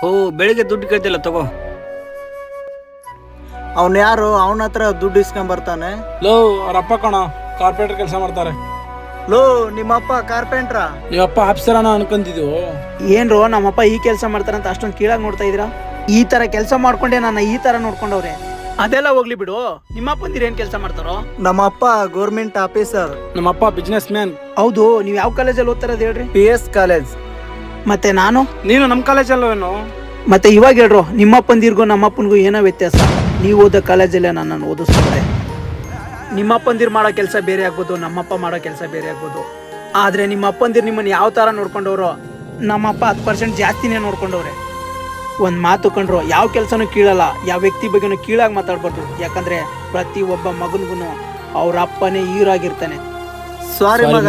ಓ ಬೆಳಿಗ್ಗೆ ದುಡ್ಡು ಕೇಳ್ತಿಲ್ಲ ತಗೋ. ಅವ್ನು ಯಾರು? ಅವನ ಹತ್ರ ದುಡ್ಡು ಇಸ್ಕೊಂಡ್ ಬರ್ತಾನೆ. ಲೋ ಅವ್ರ ಅಪ್ಪ ಕಣ ಕಾರ್ಪೊರೇಟರ್ ಕೆಲಸ ಮಾಡ್ತಾರೆ. ಲೋ ನಿಮ್ಮಪ್ಪ ಕಾರ್ಪೆಂಟ್ರ? ನೀವಪ್ಪ ಆಫೀಸರನ ಅನ್ಕೊಂತಿದ್ವು. ಏನ್ರೋ ನಮ್ಮಪ್ಪ ಈ ಕೆಲಸ ಮಾಡ್ತಾರಂತ ಅಷ್ಟೊಂದು ಕೀಳಾಗಿ ನೋಡ್ತಾ ಇದ್ದೀರಾ? ಈ ತರ ಕೆಲಸ ಮಾಡ್ಕೊಂಡೆ ನನ್ನ ಈ ತರ ನೋಡ್ಕೊಂಡವ್ರೆ. ಅದೆಲ್ಲ ಹೋಗ್ಲಿ ಬಿಡು, ನಿಮ್ಮಪ್ಪಂದಿರ ಏನ್ ಕೆಲಸ ಮಾಡ್ತಾರೋ? ನಮ್ಮಪ್ಪ ಗೌರ್ಮೆಂಟ್ ಆಫೀಸರ್. ನಮ್ಮಪ್ಪ ಬಿಸ್ನೆಸ್ ಮ್ಯಾನ್. ಹೌದು, ನೀವ್ ಯಾವ ಕಾಲೇಜಲ್ಲಿ ಓದ್ತಾರದು ಹೇಳ್ರಿ? PS college. ಮತ್ತೆ ನಾನು? ನೀನು ನಮ್ಮ ಕಾಲೇಜಲ್ವೇನು? ಮತ್ತೆ ಇವಾಗ ಹೇಳ್ರು, ನಿಮ್ಮಪ್ಪಂದಿರ್ಗೂ ನಮ್ಮಪ್ಪನಿಗೂ ಏನೋ ವ್ಯತ್ಯಾಸ? ನೀವು ಓದೋ ಕಾಲೇಜಲ್ಲೇ ನನ್ನನ್ನು ಓದಿಸ್ತಾರೆ. ನಿಮ್ಮಪ್ಪಂದಿರು ಮಾಡೋ ಕೆಲಸ ಬೇರೆ ಆಗ್ಬೋದು, ನಮ್ಮಪ್ಪ ಮಾಡೋ ಕೆಲಸ ಬೇರೆ ಆಗ್ಬೋದು. ಆದ್ರೆ ನಿಮ್ಮ ಅಪ್ಪಂದಿರು ನಿಮ್ಮನ್ನು ಯಾವ ತರ ನೋಡ್ಕೊಂಡವ್ರೋ, ನಮ್ಮಪ್ಪ 10% ಜಾಸ್ತಿನೇ ನೋಡ್ಕೊಂಡವ್ರೆ. ಒಂದ್ ಮಾತು ಕಂಡ್ರು, ಯಾವ ಕೆಲಸನೂ ಕೀಳಲ್ಲ, ಯಾವ ವ್ಯಕ್ತಿ ಬಗ್ಗೆನೂ ಕೀಳಾಗಿ ಮಾತಾಡ್ಬಾರ್ದು. ಯಾಕಂದ್ರೆ ಪ್ರತಿ ಒಬ್ಬ ಮಗನ್ಗೂ ಅವ್ರ ಅಪ್ಪನೇ ಹೀರೋ ಆಗಿರ್ತಾನೆ. ಸಾರಿ ಮಗ.